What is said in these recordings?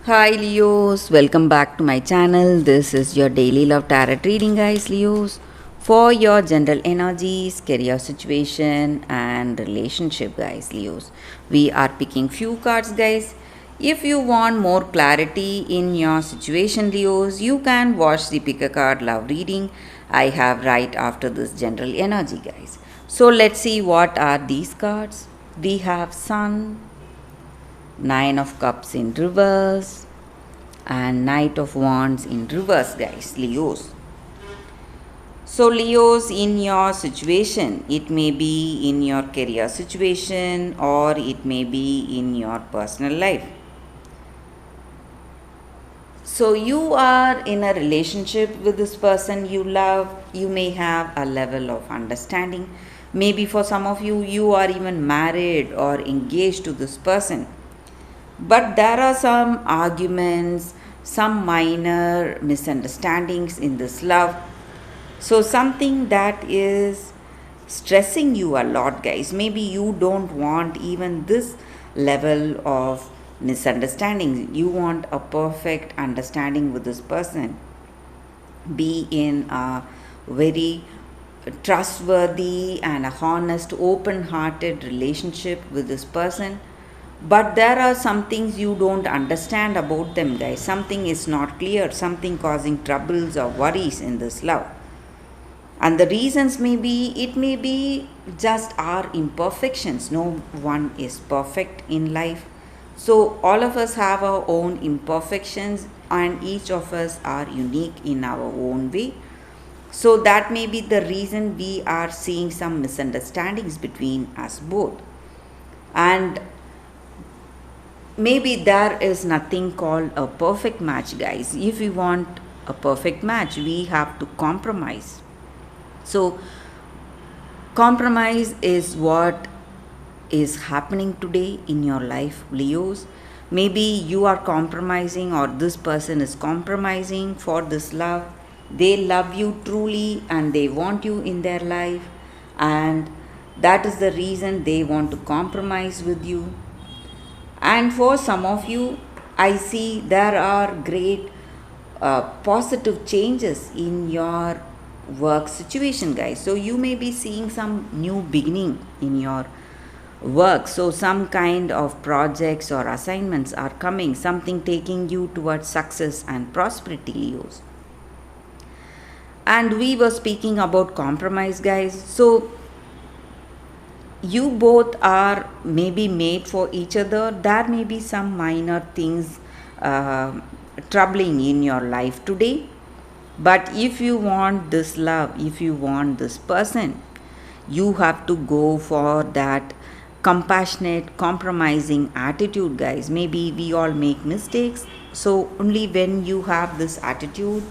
Hi Leos, welcome back to my channel. This is your daily love tarot reading, guys. Leos, for your general energies, career situation, and relationship, guys. Leos, we are picking few cards, guys. If you want more clarity in your situation, Leos, you can watch the pick a card love reading I have right after this general energy, guys. So let's see what are these cards. We have Sun, Nine of Cups in reverse, and Knight of Wands in reverse, guys. Leos. So, Leos, in your situation, it may be in your career situation or it may be in your personal life. So, you are in a relationship with this person you love. You may have a level of understanding. Maybe for some of you, you are even married or engaged to this person. But there are some arguments, some minor misunderstandings in this love. So, something that is stressing you a lot, guys. Maybe you don't want even this level of misunderstanding. You want a perfect understanding with this person. Be in a very trustworthy and a honest, open hearted relationship with this person, but there are some things you don't understand about them, guys. Something is not clear, something causing troubles or worries in this love. And the reasons may be, it may be just our imperfections. No one is perfect in life. So all of us have our own imperfections and each of us are unique in our own way. So that may be the reason we are seeing some misunderstandings between us both. And maybe there is nothing called a perfect match, guys. If we want a perfect match, we have to compromise. So, compromise is what is happening today in your life, Leos. Maybe you are compromising, or this person is compromising for this love. They love you truly and they want you in their life, and that is the reason they want to compromise with you. And for some of you, I see there are great positive changes in your work situation, guys. So you may be seeing some new beginning in your work. So some kind of projects or assignments are coming, something taking you towards success and prosperity, Leos. And we were speaking about compromise, guys. So you both are maybe made for each other. There may be some minor things uh, troubling in your life today, but if you want this love, if you want this person, you have to go for that compassionate, compromising attitude, guys. Maybe we all make mistakes, so only when you have this attitude,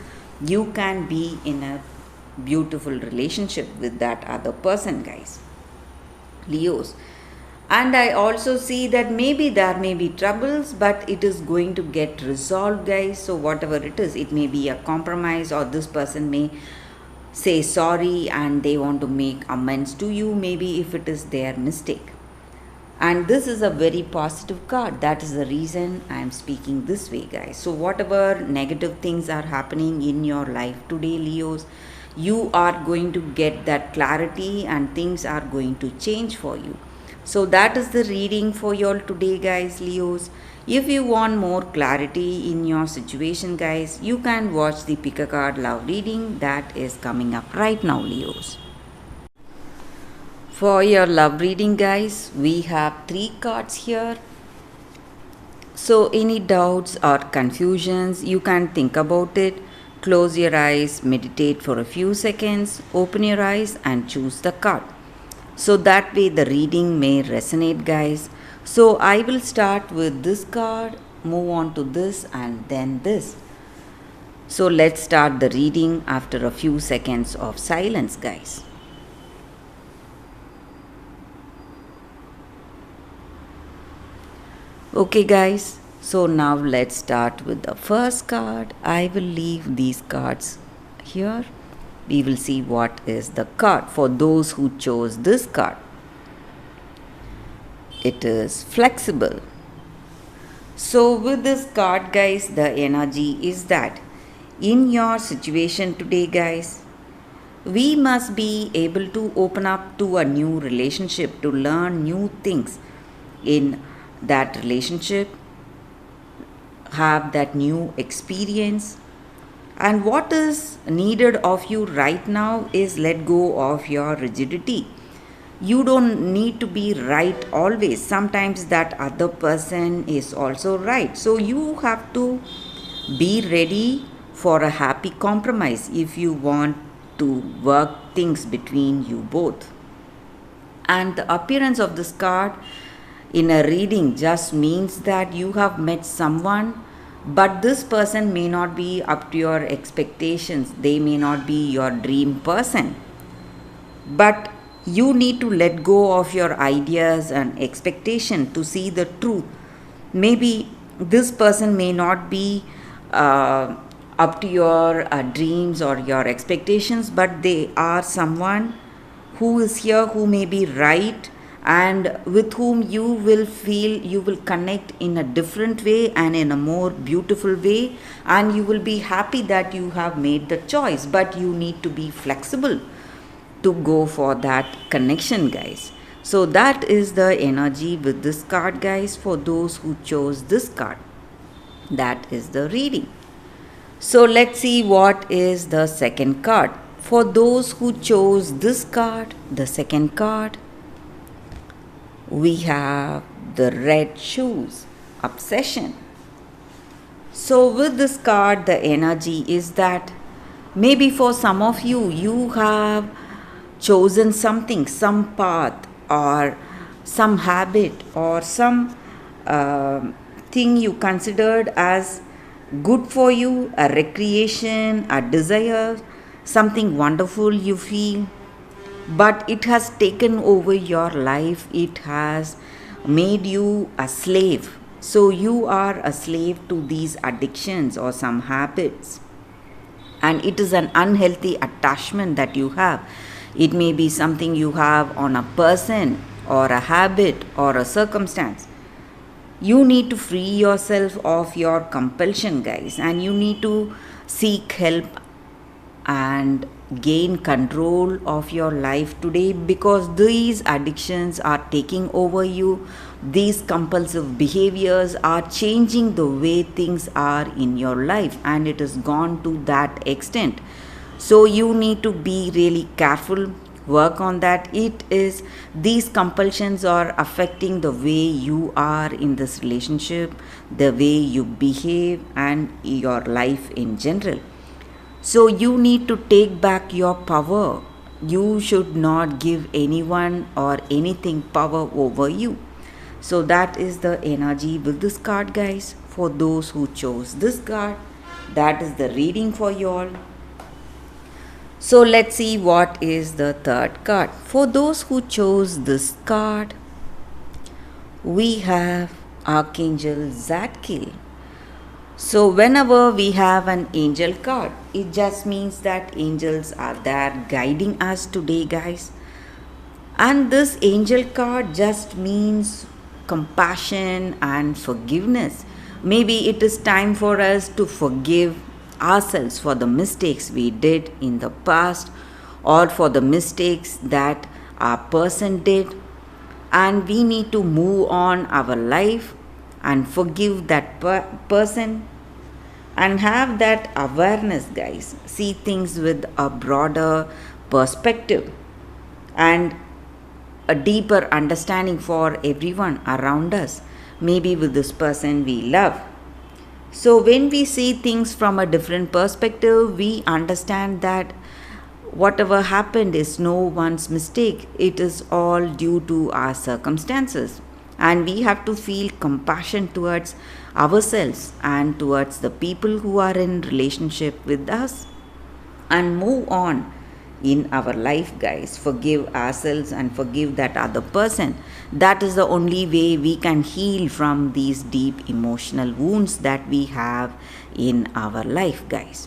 you can be in a beautiful relationship with that other person, guys. Leos. And I also see that maybe there may be troubles, but it is going to get resolved, guys. So, whatever it is, it may be a compromise, or this person may say sorry and they want to make amends to you, maybe if it is their mistake. And this is a very positive card. That is the reason I am speaking this way, guys. So, whatever negative things are happening in your life today, Leos, you are going to get that clarity and things are going to change for you. So, that is the reading for you all today, guys, Leos. If you want more clarity in your situation, guys, you can watch the pick a card love reading that is coming up right now, Leos. For your love reading, guys, we have 3 cards here. So, any doubts or confusions, you can think about it. Close your eyes, meditate for a few seconds, open your eyes, and choose the card. So that way the reading may resonate, guys. So I will start with this card, move on to this, and then this. So let's start the reading after a few seconds of silence, guys. Okay, guys. So now let's start with the first card. I will leave these cards here. We will see what is the card for those who chose this card. It is flexible. So with this card, guys, the energy is that in your situation today, guys, we must be able to open up to a new relationship, to learn new things in that relationship, have that new experience. And what is needed of you right now is let go of your rigidity. You don't need to be right always. Sometimes that other person is also right. So you have to be ready for a happy compromise if you want to work things between you both. And the appearance of this card in a reading just means that you have met someone, but this person may not be up to your expectations. They may not be your dream person. But you need to let go of your ideas and expectation to see the truth. Maybe this person may not be up to your dreams or your expectations, but they are someone who is here, who may be right, and with whom you will feel you will connect in a different way and in a more beautiful way, and you will be happy that you have made the choice. But you need to be flexible to go for that connection, guys. So that is the energy with this card, guys, for those who chose this card. That is the reading. So let's see what is the second card. For those who chose this card, the second card, we have the red shoes, obsession. So with this card, the energy is that maybe for some of you, you have chosen something, some path or some habit or some thing you considered as good for you, a recreation, a desire, something wonderful you feel, but it has taken over your life. It has made you a slave. So you are a slave to these addictions or some habits, and it is an unhealthy attachment that you have. It may be something you have on a person or a habit or a circumstance. You need to free yourself of your compulsion, guys, and you need to seek help and gain control of your life today, because these addictions are taking over you. These compulsive behaviors are changing the way things are in your life, and it has gone to that extent. So you need to be really careful, work on that. It is these compulsions are affecting the way you are in this relationship, the way you behave, and your life in general. So you need to take back your power. You should not give anyone or anything power over you. So that is the energy with this card, guys. For those who chose this card, that is the reading for you all. So let's see what is the third card. For those who chose this card, we have Archangel Zadkiel. So whenever we have an angel card, it just means that angels are there guiding us today, guys. And this angel card just means compassion and forgiveness. Maybe it is time for us to forgive ourselves for the mistakes we did in the past, or for the mistakes that our person did, and we need to move on our life and forgive that person and have that awareness, guys. See things with a broader perspective and a deeper understanding for everyone around us, maybe with this person we love. So when we see things from a different perspective, we understand that whatever happened is no one's mistake. It is all due to our circumstances. And we have to feel compassion towards ourselves and towards the people who are in relationship with us, and move on in our life, guys. Forgive ourselves and forgive that other person. That is the only way we can heal from these deep emotional wounds that we have in our life, guys.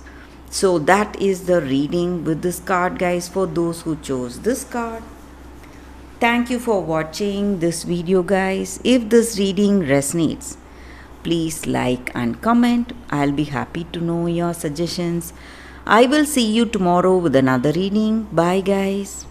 So that is the reading with this card, guys, for those who chose this card. Thank you for watching this video, guys. If this reading resonates, please like and comment. I'll be happy to know your suggestions. I will see you tomorrow with another reading. Bye, guys.